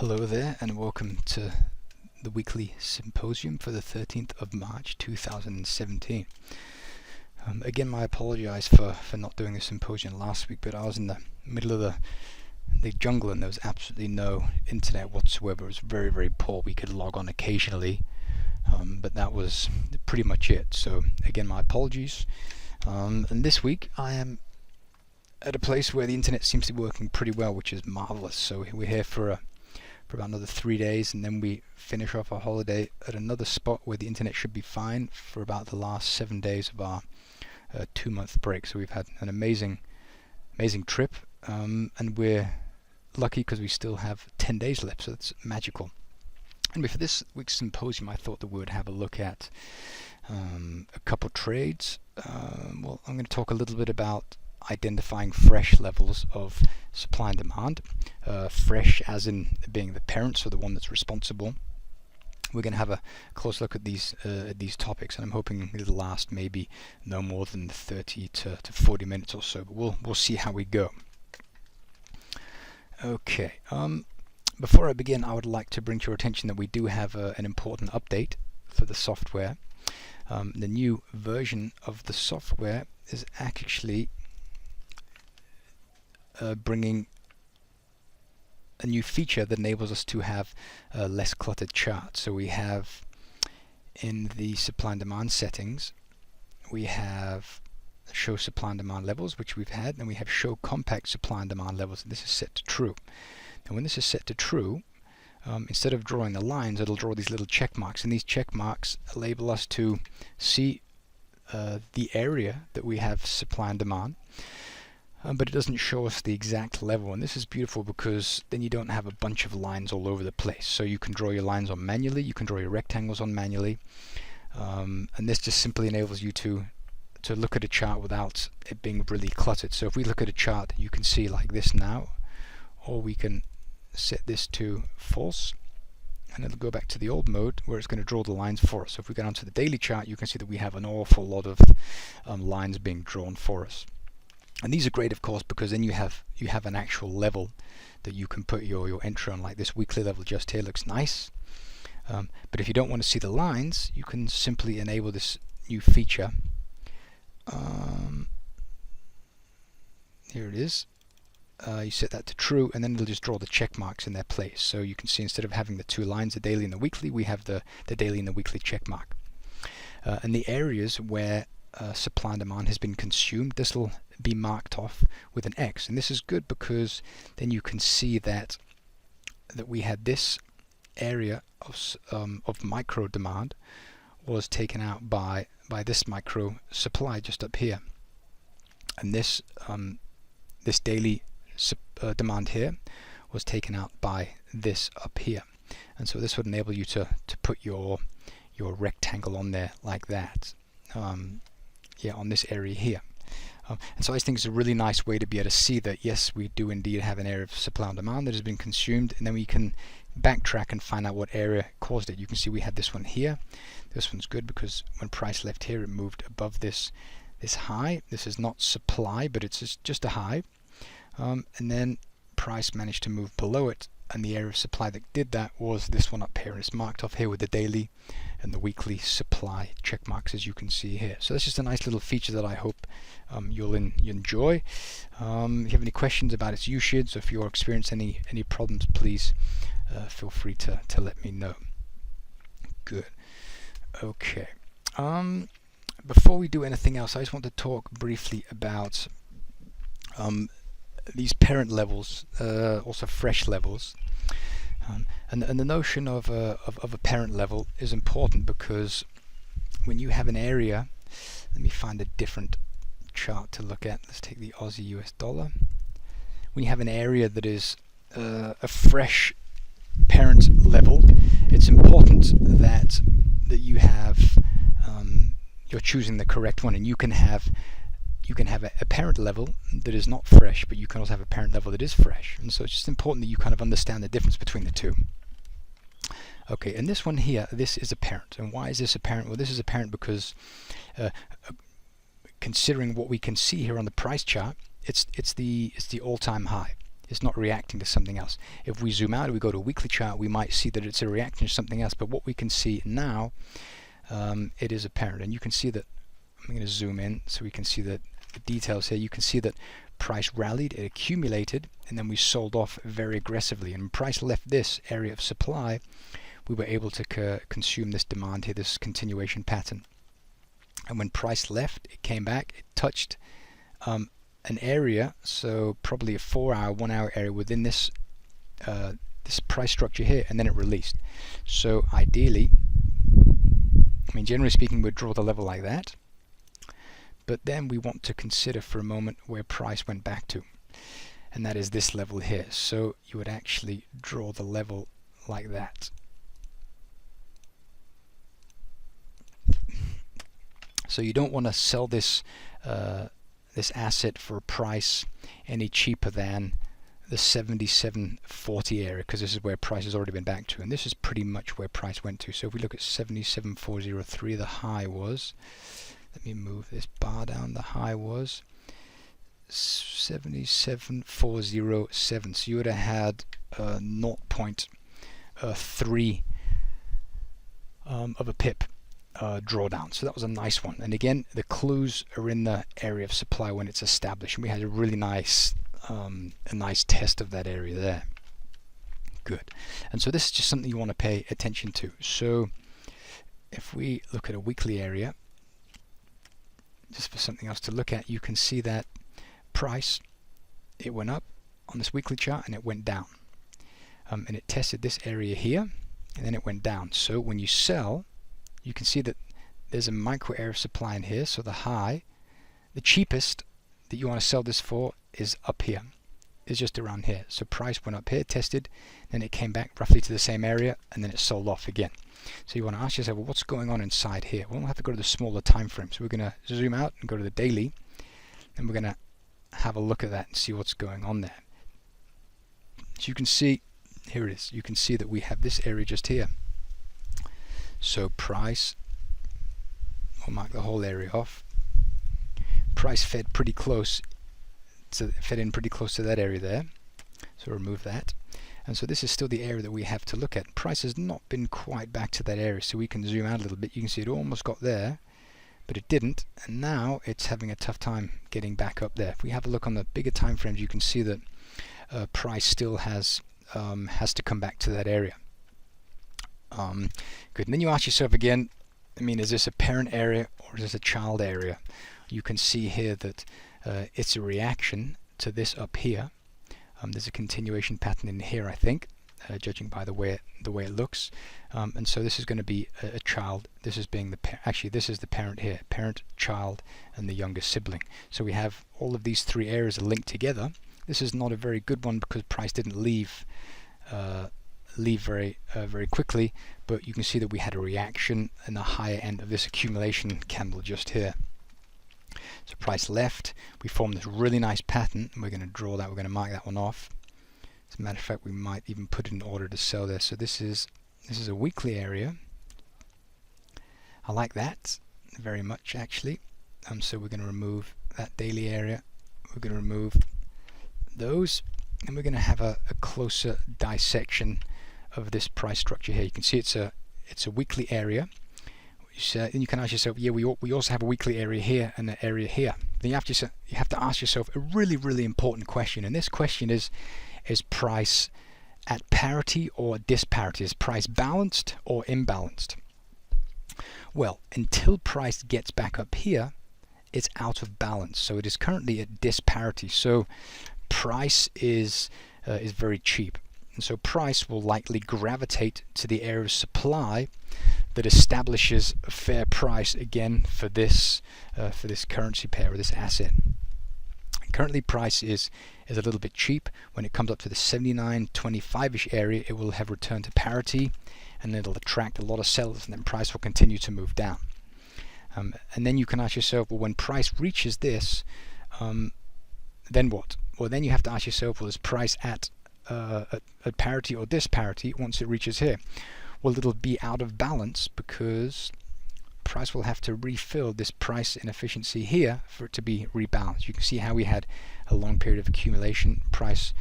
Hello there, and welcome to the weekly symposium for the 13th of March 2017. Again, my apologies for not doing the symposium last week, but I was in the middle of the jungle and there was absolutely no internet whatsoever. It was very, very poor. We could log on occasionally, but that was pretty much it. So again, my apologies. And this week I am at a place where the internet seems to be working pretty well, which is marvelous. So we're here for about another 3 days, and then we finish off our holiday at another spot where the internet should be fine for about the last 7 days of our 2-month break. So we've had an amazing trip, and we're lucky because we still have 10 days left, so it's magical. And for this week's symposium, I thought that we would have a look at a couple trades. Well, I'm going to talk a little bit about identifying fresh levels of supply and demand. Fresh as in being the parent, so the one that's responsible. We're going to have a close look at these topics, and I'm hoping it'll last maybe no more than 30 to 40 minutes or so, but we'll see how we go. Okay, before I begin, I would like to bring to your attention that we do have an important update for the software. The new version of the software is actually bringing a new feature that enables us to have less cluttered charts. So we have in the supply and demand settings, we have show supply and demand levels, which we've had, and we have show compact supply and demand levels, and this is set to true. And when this is set to true, instead of drawing the lines, it'll draw these little check marks, and these check marks enable us to see the area that we have supply and demand. But it doesn't show us the exact level, and this is beautiful because then you don't have a bunch of lines all over the place. So you can draw your lines on manually, you can draw your rectangles on manually, and this just simply enables you to look at a chart without it being really cluttered. So if we look at a chart, you can see like this now, or we can set this to false, and it'll go back to the old mode where it's going to draw the lines for us. So if we go down to the daily chart, you can see that we have an awful lot of lines being drawn for us. And these are great, of course, because then you have an actual level that you can put your entry on. Like this weekly level just here looks nice. But if you don't want to see the lines, you can simply enable this new feature. Here it is. You set that to true, and then it'll just draw the check marks in their place. So you can see instead of having the two lines, the daily and the weekly, we have the daily and the weekly check mark. And the areas where supply and demand has been consumed, this will be marked off with an X, and this is good because then you can see that we had this area of micro demand was taken out by this micro supply just up here, and this this daily demand here was taken out by this up here. And so this would enable you to put your rectangle on there like that, on this area here. And so I think it's a really nice way to be able to see that yes, we do indeed have an area of supply and demand that has been consumed, and then we can backtrack and find out what area caused it. You can see we had this one here. This one's good because when price left here, it moved above this high. This is not supply, but it's just a high. And then price managed to move below it, and the area of supply that did that was this one up here, and it's marked off here with the daily and the weekly supply check marks, as you can see here. So that's just a nice little feature that I hope you'll enjoy. If you have any questions about its usage, or if you're experiencing any problems, please feel free to let me know. Good. Okay. Before we do anything else, I just want to talk briefly about these parent levels, also fresh levels. And the notion of a parent level is important because when you have an area, let me find a different chart to look at. Let's take the Aussie US dollar. When you have an area that is a fresh parent level, it's important that you have you're choosing the correct one, and you can have a parent level that is not fresh, but you can also have a parent level that is fresh. And so it's just important that you kind of understand the difference between the two. Okay, and this one here, this is a parent. And why is this a parent? Well, this is a parent because considering what we can see here on the price chart, it's the all-time high. It's not reacting to something else. If we zoom out and we go to a weekly chart, we might see that it's a reaction to something else. But what we can see now, it is apparent. And you can see that, I'm going to zoom in so we can see the details here. You can see that price rallied, it accumulated, and then we sold off very aggressively. And when price left this area of supply, we were able to consume this demand here, this continuation pattern. And when price left, it came back, it touched an area, so probably a 4-hour, 1-hour area within this this price structure here, and then it released. So ideally, I mean, generally speaking, we'd draw the level like that, but then we want to consider for a moment where price went back to, and that is this level here. So you would actually draw the level like that. So you don't want to sell this this asset for a price any cheaper than the 77.40 area, because this is where price has already been back to, and this is pretty much where price went to. So if we look at 77.403, the high was, let me move this bar down, the high was 77.407. So you would have had 0.3 of a pip drawdown. So that was a nice one. And again, the clues are in the area of supply when it's established, and we had a really nice a nice test of that area there. Good. And so this is just something you want to pay attention to. So if we look at a weekly area, just for something else to look at, you can see that price, it went up on this weekly chart and it went down, and it tested this area here and then it went down. So when you sell, you can see that there's a micro area of supply in here. So the high, the cheapest that you want to sell this for is up here, is just around here. So price went up here, tested, then it came back roughly to the same area, and then it sold off again. So you want to ask yourself, well, what's going on inside here? Well, we'll have to go to the smaller time frame. So we're going to zoom out and go to the daily, and we're going to have a look at that and see what's going on there. So you can see, here it is, you can see that we have this area just here. So price, we'll mark the whole area off. Price fed pretty close, fed in pretty close to that area there. So remove that. And so this is still the area that we have to look at. Price has not been quite back to that area, so we can zoom out a little bit. You can see it almost got there, but it didn't, and now it's having a tough time getting back up there. If we have a look on the bigger time frames, you can see that price still has to come back to that area. Good. And then you ask yourself again, I mean, is this a parent area or is this a child area? You can see here that it's a reaction to this up here. There's a continuation pattern in here, I think, judging by the way it looks. And so this is going to be a child. This is being the actually this is the parent here, parent, child, and the younger sibling. So we have all of these three areas linked together. This is not a very good one because price didn't leave very quickly, but you can see that we had a reaction in the higher end of this accumulation candle just here. So price left, we formed this really nice pattern, and we're going to draw that, we're going to mark that one off. As a matter of fact, we might even put it in order to sell there. So this is a weekly area. I like that very much, actually. So we're going to remove that daily area, we're going to remove those, and we're going to have a closer dissection of this price structure here. You can see it's a weekly area. Then you can ask yourself, yeah, we also have a weekly area here and an area here. Then you have to ask yourself a really important question, and this question is price at parity or disparity? Is price balanced or imbalanced? Well, until price gets back up here, it's out of balance. So it is currently at disparity. So price is very cheap, and so price will likely gravitate to the area of supply that establishes a fair price again for this currency pair or this asset. Currently price is a little bit cheap. When it comes up to the 79.25ish area, it will have returned to parity, and it'll attract a lot of sellers, and then price will continue to move down. And then you can ask yourself, well, when price reaches this, then what? Well, then you have to ask yourself, well, is price at parity or disparity once it reaches here? Well, it'll be out of balance because price will have to refill this price inefficiency here for it to be rebalanced. You can see how we had a long period of accumulation. Price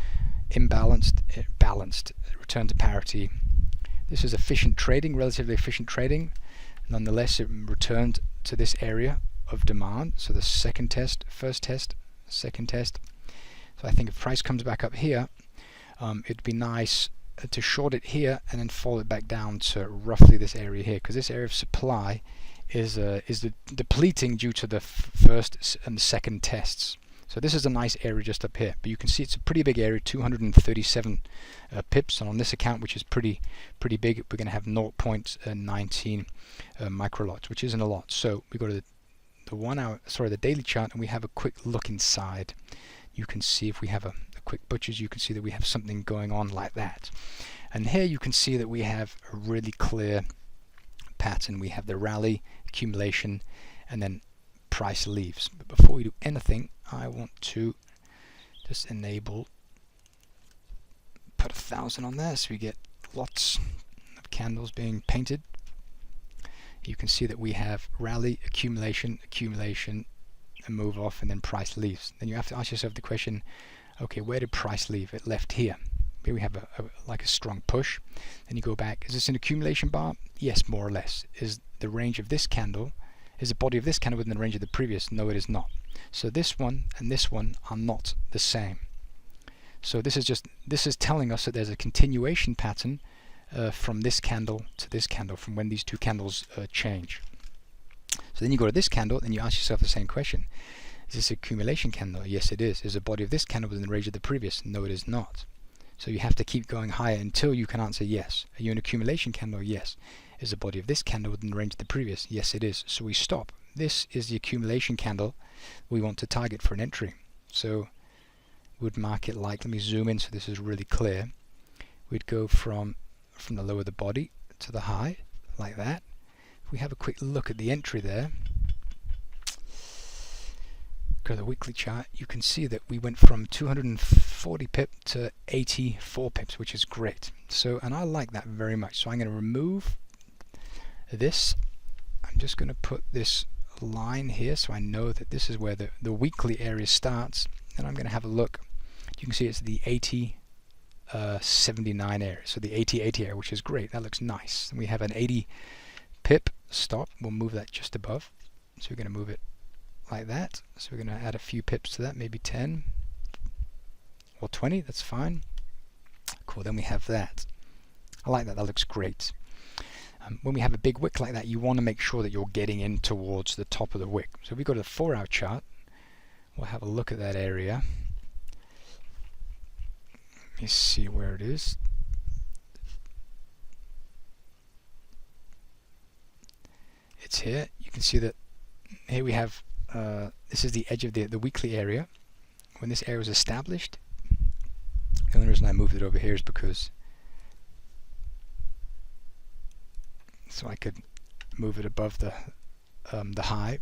imbalanced, balanced, return to parity. This is efficient trading, relatively efficient trading. Nonetheless, it returned to this area of demand. So the second test, first test, second test. So I think if price comes back up here, it'd be nice to short it here and then fall it back down to roughly this area here, because this area of supply is depleting due to the first and the second tests. So this is a nice area just up here, but you can see it's a pretty big area, 237 pips, and on this account, which is pretty big, we're going to have 0.19 microlots, which isn't a lot. So we go to the daily chart, and we have a quick look inside. You can see if we have a quick butchers, you can see that we have something going on like that. And here you can see that we have a really clear pattern. We have the rally, accumulation, and then price leaves. But before we do anything, I want to just enable, put 1,000 on there so we get lots of candles being painted. You can see that we have rally, accumulation, accumulation, and move off, and then price leaves. Then you have to ask yourself the question, okay, where did price leave? It left here. Here we have like a strong push. Then you go back. Is this an accumulation bar? Yes, more or less. Is the range of this candle, is the body of this candle within the range of the previous? No, it is not. So this one and this one are not the same. So this is telling us that there's a continuation pattern from this candle to this candle, from when these two candles change. So then you go to this candle and you ask yourself the same question. Is this accumulation candle? Yes, it is. Is the body of this candle within the range of the previous? No, it is not. So you have to keep going higher until you can answer yes. Are you an accumulation candle? Yes. Is the body of this candle within the range of the previous? Yes, it is. So we stop. This is the accumulation candle we want to target for an entry. So we'd mark it like, let me zoom in so this is really clear. We'd go from the low of the body to the high, like that. If we have a quick look at the entry there, go to the weekly chart, you can see that we went from 240 pip to 84 pips, which is great. So, and I like that very much. So I'm going to remove this. I'm just going to put this line here so I know that this is where the weekly area starts. And I'm going to have a look. You can see it's the 8079 area, so the 8080 area, which is great. That looks nice. And we have an 80 pip stop. We'll move that just above. So we're going to move it like that. So we're going to add a few pips to that, maybe 10 or 20. That's fine. Cool. Then we have that. I like that. That looks great. When we have a big wick like that, you want to make sure that you're getting in towards the top of the wick. So if we go to the 4-hour chart, we'll have a look at that area. Let me see where it is. It's here. You can see that here we have this is the edge of the weekly area. When this area was established, the only reason I moved it over here is because so I could move it above the high.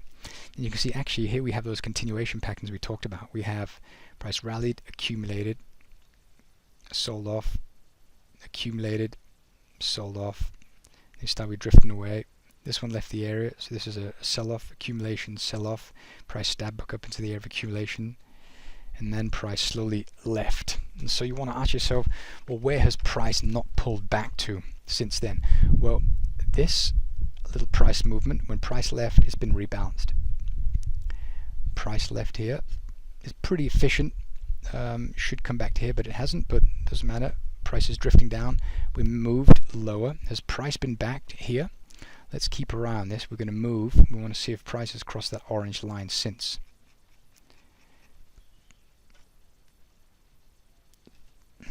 And you can see actually here we have those continuation patterns we talked about. We have price rallied, accumulated, sold off, accumulated, sold off. They started drifting away. This one left the area, so this is a sell-off, accumulation, sell-off. Price stabbed back up into the area of accumulation, and then price slowly left. And so you want to ask yourself, well, where has price not pulled back to since then? Well, this little price movement, when price left, it's been rebalanced. Price left here is pretty efficient. Should come back to here, but it hasn't, but doesn't matter. Price is drifting down. We moved lower. Has price been back here? Let's keep around this. We're going to move. We want to see if price has crossed that orange line since.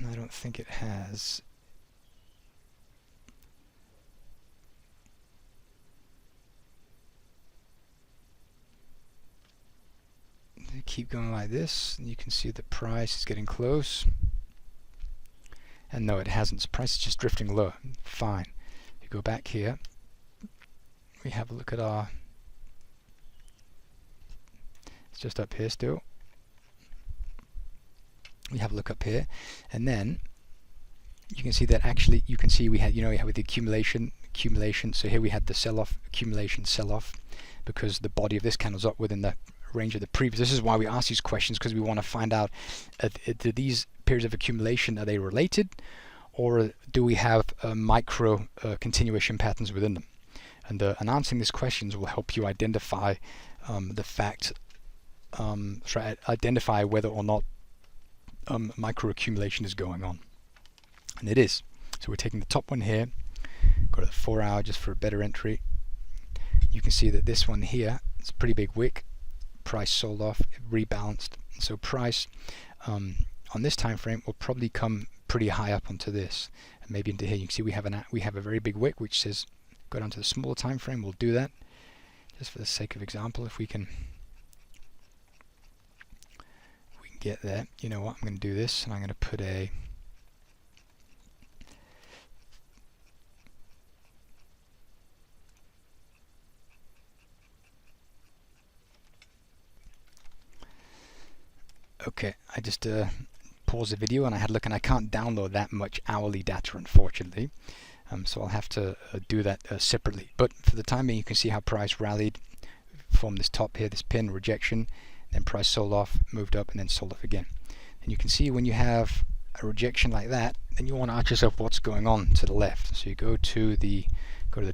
I don't think it has. Keep going like this, and you can see the price is getting close. And no, it hasn't. So price is just drifting lower. Fine. You go back here. We have a look at our. It's just up here still. We have a look up here, and then you can see that actually you can see we had we had with the accumulation. So here we had the sell-off, accumulation, sell-off, because the body of this candle's up within the range of the previous. This is why we ask these questions, because we want to find out, do these periods of accumulation, are they related, or do we have micro continuation patterns within them? And answering these questions will help you identify the fact, identify whether or not micro accumulation is going on. And it is. So we're taking the top one here, go to the 4 hour just for a better entry. You can see that this one here, it's a pretty big wick, price sold off, rebalanced. So price on this time frame will probably come pretty high up onto this, and maybe into here. You can see we have a very big wick which says go down to the smaller time frame. We'll do that just for the sake of example. If we can get there. You know what, I'm going to do this, and I'm going to put a okay, I just paused the video and I had a look, and I can't download that much hourly data, unfortunately. So I'll have to do that separately. But for the time being, you can see how price rallied from this top here, this pin rejection, then price sold off, moved up, and then sold off again. And you can see when you have a rejection like that, then you want to ask yourself what's going on to the left. So you go to the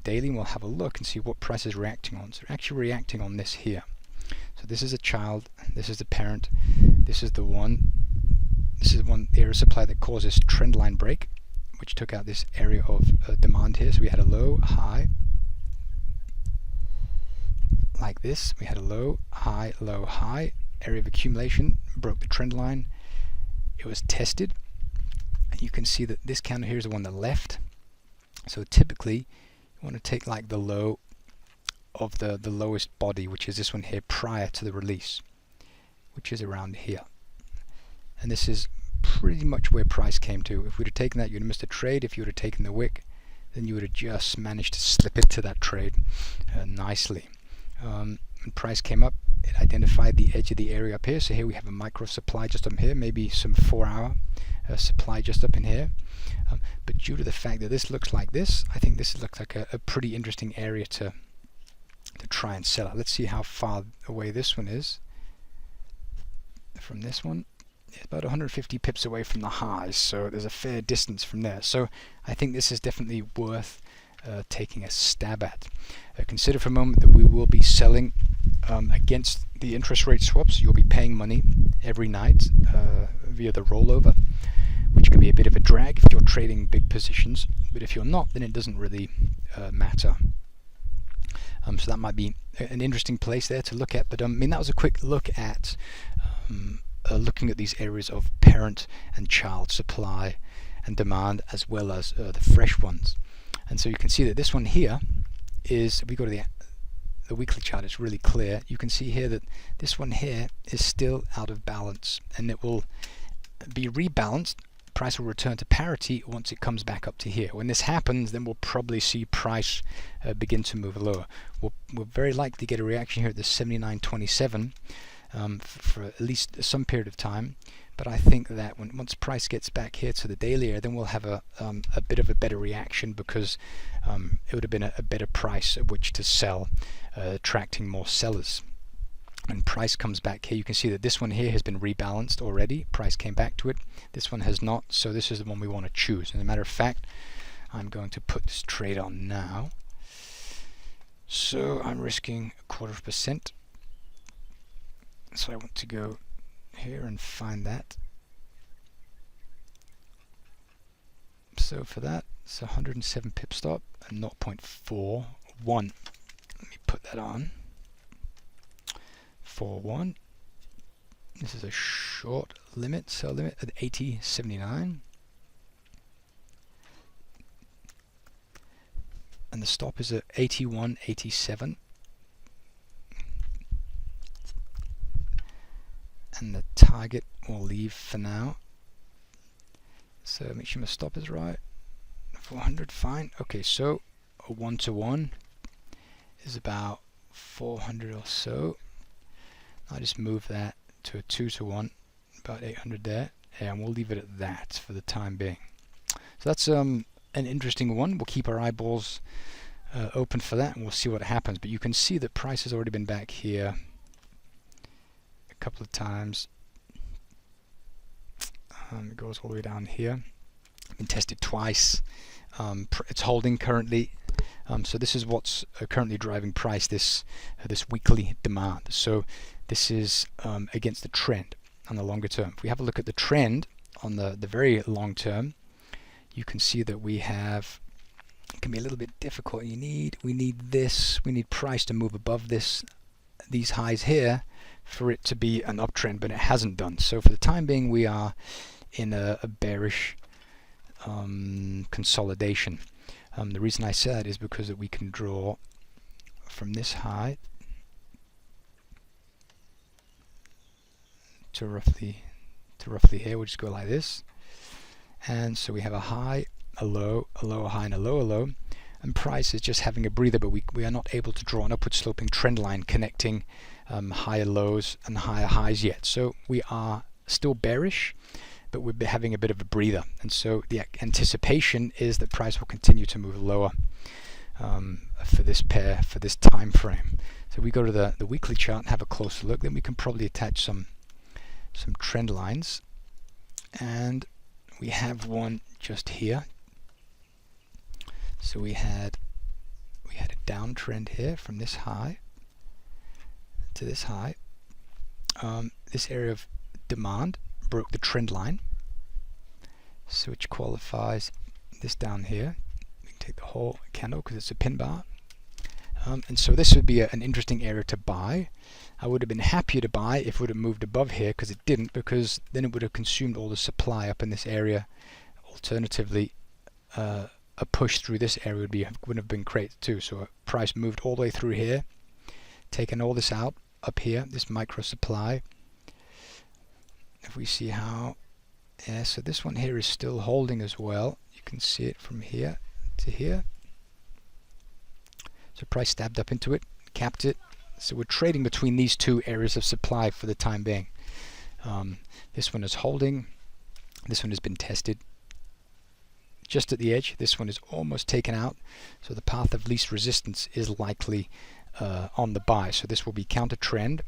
daily, and we'll have a look and see what price is reacting on. So they're actually reacting on this here. So this is a child, this is the parent, this is the one. This is one area supply that caused this trend line break, which took out this area of demand here. So we had a low, high, like this. We had a low, high, area of accumulation, broke the trend line. It was tested, and you can see that this candle here is the one that left. So typically, you want to take like the low of the lowest body, which is this one here, prior to the release, which is around here. And this is pretty much where price came to. If we'd have taken that, you'd have missed a trade. If you would have taken the wick, then you would have just managed to slip into that trade nicely. When price came up, it identified the edge of the area up here. So here we have a micro supply just up here, maybe some 4 hour supply just up in here. But due to the fact that this looks like this, I think this looks like a pretty interesting area to try and sell at. Let's see how far away this one is from this one. It's about 150 pips away from the highs, so there's a fair distance from there. So I think this is definitely worth taking a stab at. Consider for a moment that we will be selling against the interest rate swaps. You'll be paying money every night via the rollover, which can be a bit of a drag if you're trading big positions, but if you're not, then it doesn't really matter. So that might be an interesting place there to look at. But I mean, that was a quick look at looking at these areas of parent and child supply and demand, as well as the fresh ones. And so you can see that this one here is, if we go to the weekly chart, it's really clear. You can see here that this one here is still out of balance, and it will be rebalanced. Price will return to parity once it comes back up to here. When this happens, then we'll probably see price begin to move lower. We'll very likely get a reaction here at the 79.27 for at least some period of time. But I think that once price gets back here to the daily area, then we'll have a bit of a better reaction, because it would have been a better price at which to sell, attracting more sellers. When price comes back here, you can see that this one here has been rebalanced already. Price came back to it. This one has not, so this is the one we want to choose. As a matter of fact, I'm going to put this trade on now. So I'm risking 0.25%. So I want to go here and find that. So for that, it's 107 pip stop and 0.41. Let me put that on. 41. This is a short limit, sell limit at 80.79. And the stop is at 81.87. And the target we'll leave for now. So make sure my stop is right. 400, fine. Okay, so a 1-to-1 is about 400 or so. I just move that to a 2-to-1, about 800 there, and we'll leave it at that for the time being. So that's an interesting one. We'll keep our eyeballs open for that, and we'll see what happens. But you can see that price has already been back here couple of times. It goes all the way down here. Been tested twice. It's holding currently. So this is what's currently driving price, this weekly demand. So this is against the trend on the longer term. If we have a look at the trend on the very long term, you can see that we have, it can be a little bit difficult. We need price to move above these highs here for it to be an uptrend, but it hasn't done. So for the time being, we are in a bearish consolidation. The reason I say that is because that we can draw from this high to roughly here. We'll just go like this, and so we have a high, a low, a lower high, and a lower low. And price is just having a breather, but we are not able to draw an upward sloping trend line connecting higher lows and higher highs yet. So we are still bearish, but we're having a bit of a breather, and so the anticipation is that price will continue to move lower for this pair, for this time frame. So we go to the weekly chart and have a closer look. Then we can probably attach some trend lines, and we have one just here. So we had a downtrend here from this high to this high. This area of demand broke the trend line, so which qualifies this down here. We can take the whole candle because it's a pin bar, and so this would be an interesting area to buy. I would have been happier to buy if it would have moved above here, because it didn't, because then it would have consumed all the supply up in this area. Alternatively, a push through this area would have been great too. So a price moved all the way through here, taken all this out up here, this micro supply. If we see how, yeah, so this one here is still holding as well. You can see it from here to here. So price stabbed up into it, capped it. So we're trading between these two areas of supply for the time being. This one is holding. This one has been tested just at the edge. This one is almost taken out. So the path of least resistance is likely on the buy. So this will be counter trend.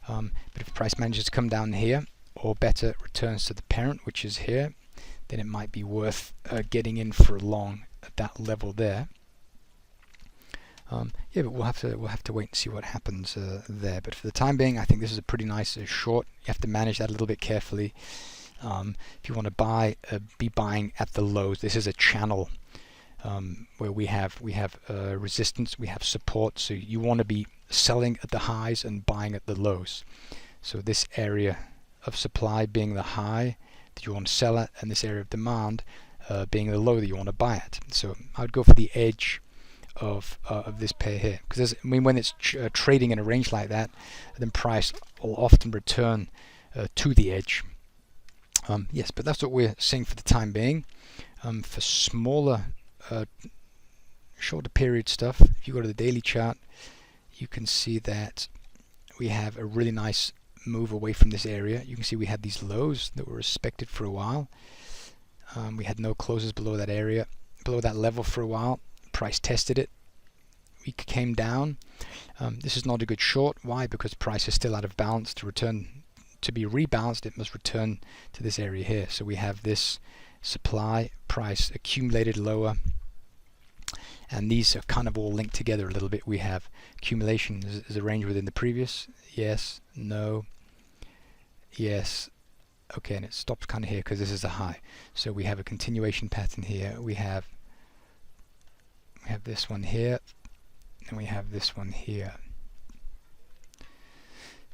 But if price manages to come down here, or better returns to the parent, which is here, then it might be worth getting in for a long at that level there. Yeah, but we'll have to wait and see what happens there. But for the time being, I think this is a pretty nice short. You have to manage that a little bit carefully. If you want to buy, be buying at the lows. This is a channel where we have resistance, we have support. So you want to be selling at the highs and buying at the lows. So this area of supply being the high that you want to sell at, and this area of demand being the low that you want to buy at. So I would go for the edge of this pair here, because when it's trading in a range like that, then price will often return to the edge. Yes, but that's what we're seeing for the time being. For smaller, shorter period stuff, if you go to the daily chart, you can see that we have a really nice move away from this area. You can see we had these lows that were respected for a while. We had no closes below that area, below that level for a while. Price tested it. We came down. This is not a good short. Why? Because price is still out of balance. To be rebalanced, it must return to this area here. So we have this supply, price accumulated lower, and these are kind of all linked together a little bit. We have accumulation is arranged within the previous. Yes, no, yes, okay, and it stops kind of here because this is a high. So we have a continuation pattern here. We have this one here, and we have this one here.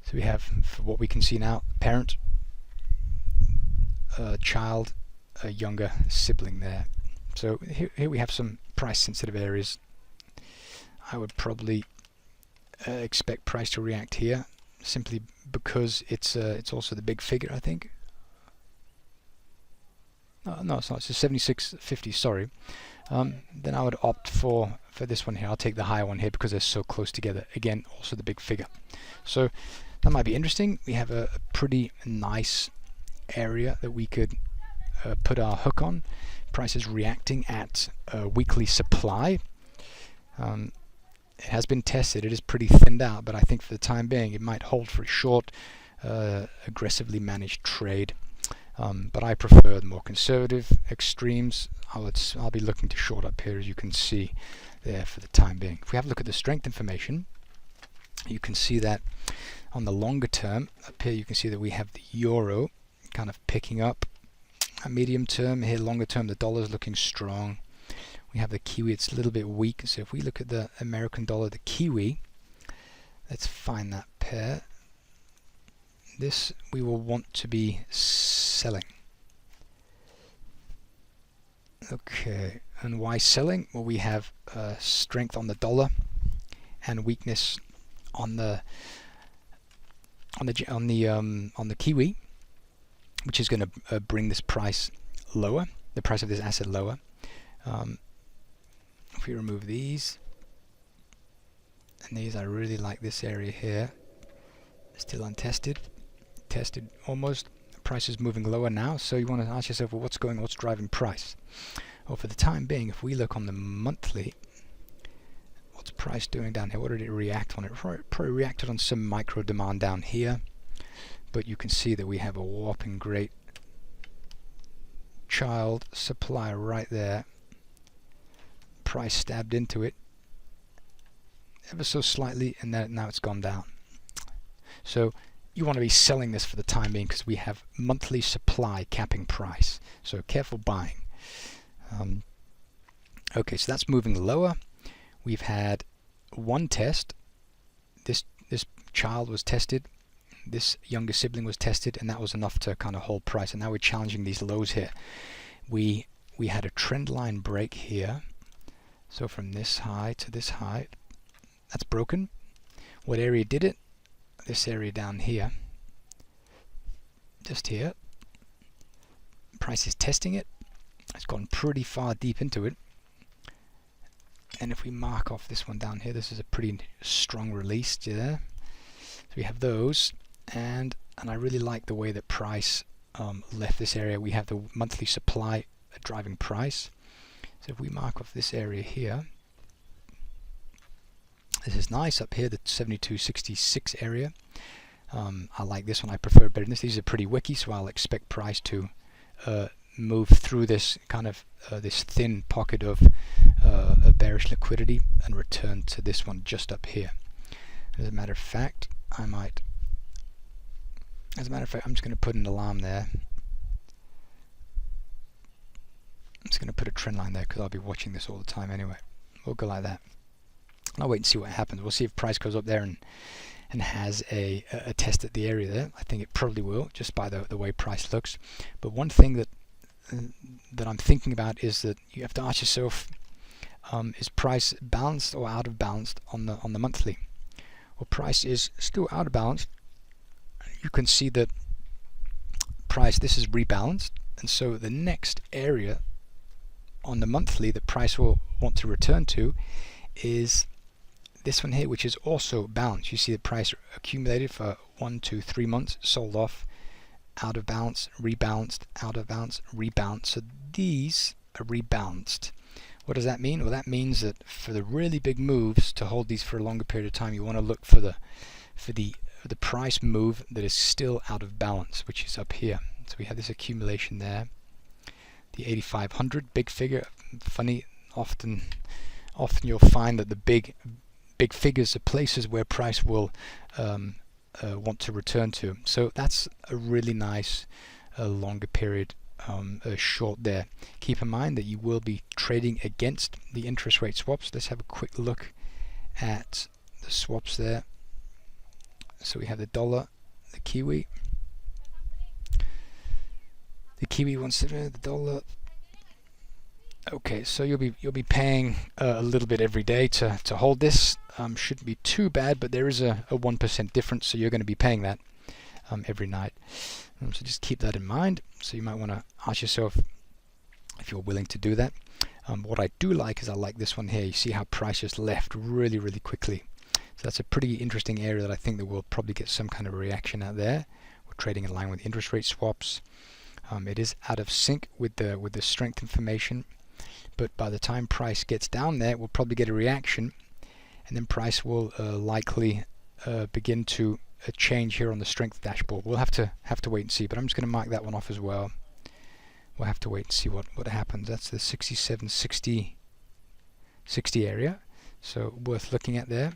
So we have, for what we can see now, parent, child, a younger sibling there. So here we have some price sensitive areas. I would probably expect price to react here, simply because it's also the big figure, I think. No, it's not. It's a 76.50. Sorry. Then I would opt for this one here. I'll take the higher one here because they're so close together. Again, also the big figure. So that might be interesting. We have a pretty nice area that we could put our hook on. Price is reacting at weekly supply. It has been tested. It is pretty thinned out, but I think for the time being it might hold for a short aggressively managed trade. But I prefer the more conservative extremes. I'll be looking to short up here, as you can see there, for the time being. If we have a look at the strength information, you can see that on the longer term up here, you can see that we have the euro kind of picking up. A medium term here, longer term, the dollar is looking strong. We have the Kiwi, it's a little bit weak. So if we look at the American dollar, the Kiwi, let's find that pair. This we will want to be selling. Okay, and why selling? Well, we have strength on the dollar and weakness on the Kiwi, which is going to bring this price lower, the price of this asset lower. If we remove these and these, I really like this area here. Still untested. Tested almost. Price is moving lower now, so you want to ask yourself, well, what's driving price? Well, for the time being, if we look on the monthly, what's price doing down here? What did it react on? It probably reacted on some micro demand down here, but you can see that we have a whopping great child supply right there. Price stabbed into it ever so slightly, and now it's gone down. So you want to be selling this for the time being, because we have monthly supply capping price. So careful buying. Okay, so that's moving lower. We've had one test. This child was tested. This younger sibling was tested, and that was enough to kind of hold price. And now we're challenging these lows here. We had a trend line break here. So from this high to this high, that's broken. What area did it? This area down here, just here. Price is testing it. It's gone pretty far deep into it. And if we mark off this one down here, this is a pretty strong release there. So we have those, and I really like the way that price left this area. We have the monthly supply driving price. So if we mark off this area here, this is nice up here, the 72.66 area. I like this one. I prefer it better than this. These are pretty wicky, so I'll expect price to move through this kind of this thin pocket of bearish liquidity and return to this one just up here. As a matter of fact, I'm just going to put an alarm there. I'm just going to put a trend line there, because I'll be watching this all the time anyway. We'll go like that. I'll wait and see what happens. We'll see if price goes up there and has a test at the area there. I think it probably will, just by the way price looks. But one thing that I'm thinking about is that you have to ask yourself, is price balanced or out of balance on the monthly? Well, price is still out of balance. You can see that price, this is rebalanced, and so the next area on the monthly that price will want to return to is this one here, which is also balanced. You see the price accumulated for 1, 2, 3 months, sold off, out of balance, rebalanced, out of balance, rebalanced. So these are rebalanced. What does that mean? Well, that means that for the really big moves, to hold these for a longer period of time, you want to look for the price move that is still out of balance, which is up here. So we have this accumulation there. The 8,500, big figure. Funny, often you'll find that the big figures are places where price will want to return to. So that's a really nice longer period short there. Keep in mind that you will be trading against the interest rate swaps. Let's have a quick look at the swaps there. So we have the dollar, the Kiwi. The Kiwi wants to the dollar. Okay, so you'll be paying a little bit every day to hold this. Shouldn't be too bad, but there is a 1% difference, so you're going to be paying that every night. So just keep that in mind. So you might want to ask yourself if you're willing to do that. What I do like is I like this one here. You see how price just left really, really quickly. So that's a pretty interesting area that I think that we'll probably get some kind of a reaction out there. We're trading in line with interest rate swaps. It is out of sync with the strength information, but by the time price gets down there, we'll probably get a reaction, and then price will likely begin to a change here on the strength dashboard. We'll have to wait and see, but I'm just going to mark that one off as well. We'll have to wait and see what happens. That's the 67.60 area, so worth looking at there.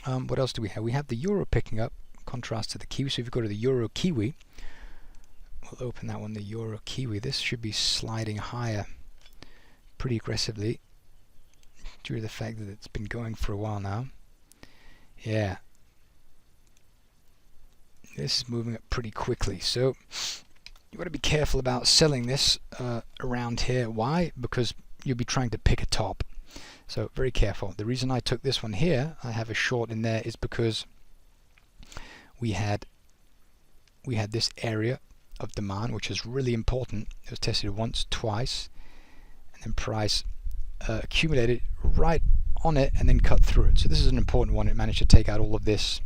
What else do we have? We have the euro picking up, contrast to the kiwi. So if you go to the euro kiwi, we'll open that one, the euro kiwi. This should be sliding higher pretty aggressively due to the fact that it's been going for a while now. Yeah, this is moving up pretty quickly, so you got to be careful about selling this around here. Why? Because you'll be trying to pick a top, so very careful. The reason I took this one here, I have a short in there, is because we had this area of demand, which is really important. It was tested once, twice, and then price accumulated right on it and then cut through it. So this is an important one. It managed to take out all of this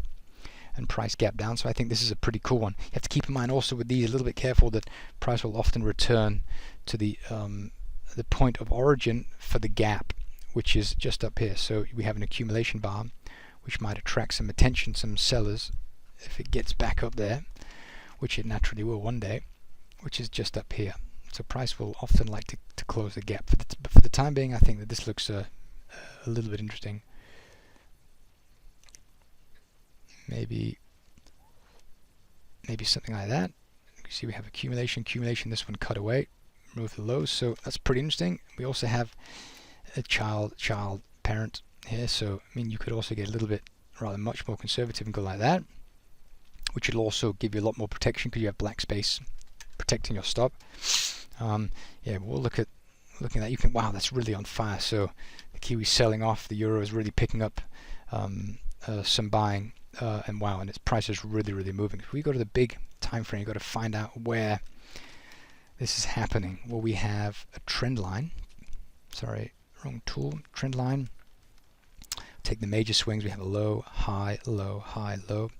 and price gap down. So I think this is a pretty cool one. You have to keep in mind also with these, a little bit careful that price will often return to the point of origin for the gap, which is just up here. So we have an accumulation bar, which might attract some attention, some sellers, if it gets back up there, which it naturally will one day, which is just up here. So price will often like to close the gap. For the time being, I think that this looks a little bit interesting. Maybe something like that. You see we have accumulation, this one cut away, remove the lows, so that's pretty interesting. We also have a child parent here, so I mean you could also get a little bit rather much more conservative and go like that, which will also give you a lot more protection because you have black space protecting your stop. Yeah, we'll looking at that. You can, wow, that's really on fire. So the kiwi's selling off, the euro is really picking up some buying, and wow, and its price is really moving. If we go to the big time frame, you've got to find out where this is happening. Well, we have a trend line. Sorry, wrong tool. Trend line. Take the major swings. We have a low, high, low, high, low.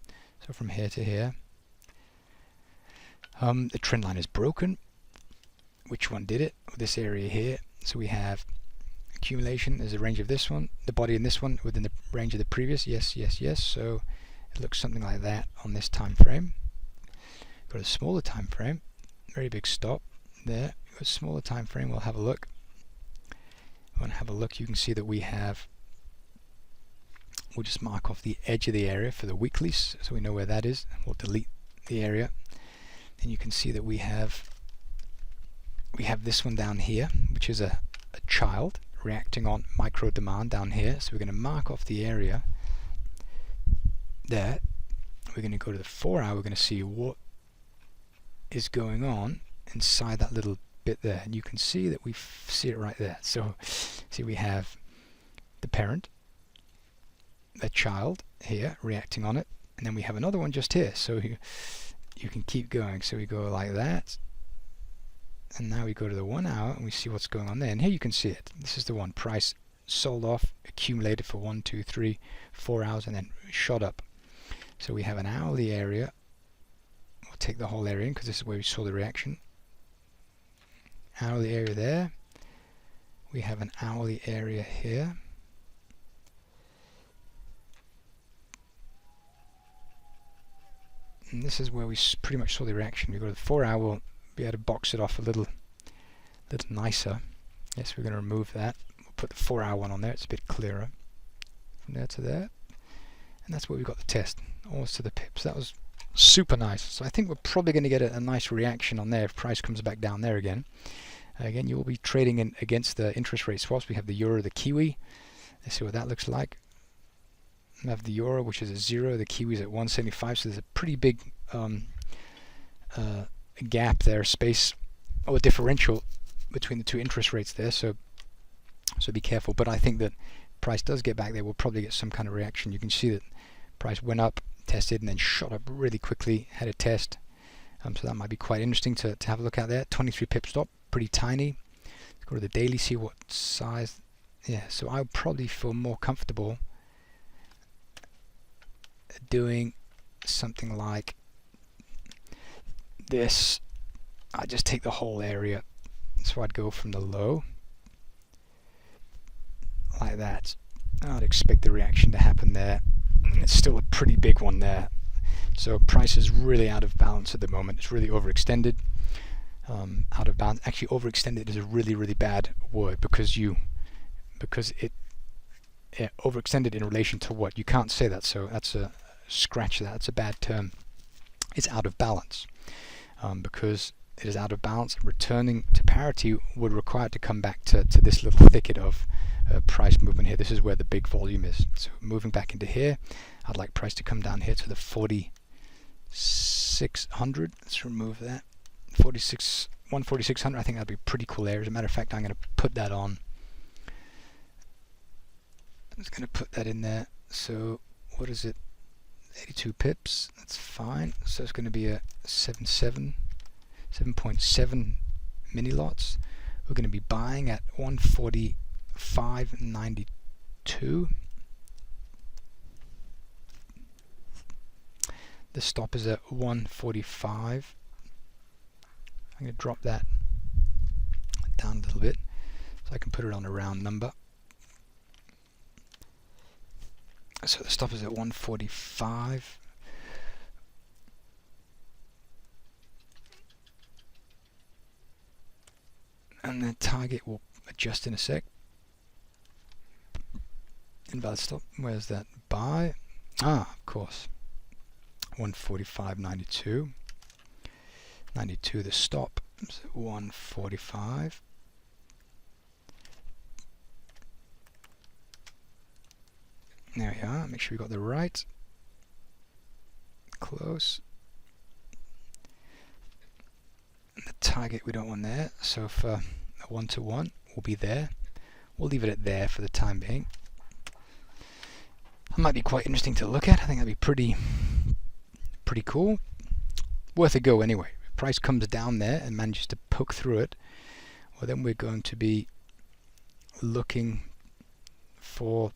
So from here to here. The trend line is broken. Which one did it? This area here. So we have accumulation. There's a range of this one, the body in this one within the range of the previous. Yes. So it looks something like that on this time frame. Go to the smaller time frame. Very big stop there. Go to smaller time frame. We'll have a look. Want to have a look? You can see that we have. We'll just mark off the edge of the area for the weeklies, so we know where that is. We'll delete the area. And you can see that we have this one down here, which is a child reacting on micro demand down here. So we're going to mark off the area there. We're going to go to the 4 hour. We're going to see what is going on inside that little bit there, and you can see that we see it right there. So see, we have the parent, the child here reacting on it, and then we have another one just here. So you can keep going. So we go like that. And now we go to the 1 hour and we see what's going on there. And here you can see it. This is the one. Price sold off, accumulated for 1, 2, 3, 4 hours, and then shot up. So we have an hourly area. We'll take the whole area in because this is where we saw the reaction. Hourly area there. We have an hourly area here. And this is where we pretty much saw the reaction. We go to the 4 hour. We'll be able to box it off a little nicer. Yes, we're going to remove that. We'll put the 4 hour one on there. It's a bit clearer. From there to there. And that's where we got the test. Almost to the pips. That was super nice. So I think we're probably going to get a nice reaction on there if price comes back down there again. Again, you will be trading in against the interest rate swaps. We have the euro, the kiwi. Let's see what that looks like. We have the euro, which is at 0. The kiwi is at 175. So there's a pretty big gap there, space or differential between the two interest rates there. So be careful. But I think that price does get back there. We'll probably get some kind of reaction. You can see that price went up, tested, and then shot up really quickly. Had a test. So that might be quite interesting to have a look at there. 23 pip stop, pretty tiny. Let's go to the daily, see what size. Yeah, so I would probably feel more comfortable doing something like this. I just take the whole area. So I'd go from the low like that. I'd expect the reaction to happen there. It's still a pretty big one there. So price is really out of balance at the moment. It's really overextended. Out of balance. Actually, overextended is a really bad word because it overextended in relation to what? You can't say that, so that's a scratch that. That's a bad term. It's out of balance because it is out of balance. Returning to parity would require it to come back to this little thicket of price movement here. This is where the big volume is. So moving back into here, I'd like price to come down here to the 4600. Let's remove that. 14600. I think that'd be a pretty cool area. As a matter of fact, I'm going to put that on. I'm just going to put that in there. So what is it? 82 pips. That's fine. So it's going to be a 7.7 mini lots. We're going to be buying at 145.92. The stop is at 145. I'm going to drop that down a little bit so I can put it on a round number. So the stop is at 145. And the target will adjust in a sec. Invalid stop. Where's that? Buy. Of course. 145.92. 92 the stop. So 145. There we are. Make sure we got the right. Close. And the target we don't want there. So for a 1-to-1, we'll be there. We'll leave it at there for the time being. That might be quite interesting to look at. I think that'd be pretty cool. Worth a go anyway. If price comes down there and manages to poke through it, well then we're going to be looking for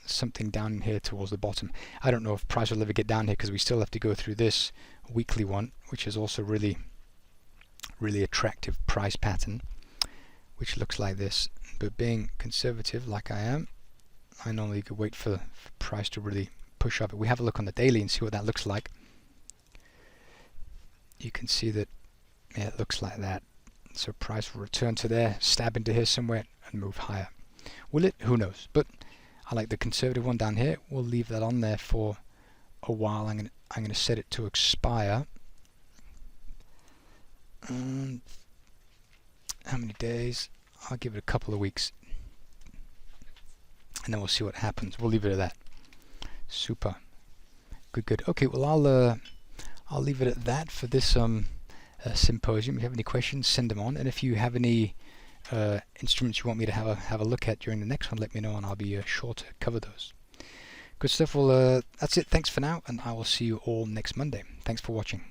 something down here towards the bottom. I don't know if price will ever get down here because we still have to go through this weekly one, which is also really attractive price pattern, which looks like this. But being conservative like I am, I normally could wait for price to really push up. If we have a look on the daily and see what that looks like, you can see that it looks like that. So price will return to there, stab into here somewhere and move higher. Will it? Who knows? But I like the conservative one down here. We'll leave that on there for a while. I'm going to set it to expire. And how many days? I'll give it a couple of weeks, and then we'll see what happens. We'll leave it at that. Super. Good. Okay. Well, I'll leave it at that for this symposium. If you have any questions, send them on. And if you have any instruments you want me to have a look at during the next one, let me know and I'll be sure to cover those. Good stuff. Well, that's it. Thanks for now, and I will see you all next Monday. Thanks for watching.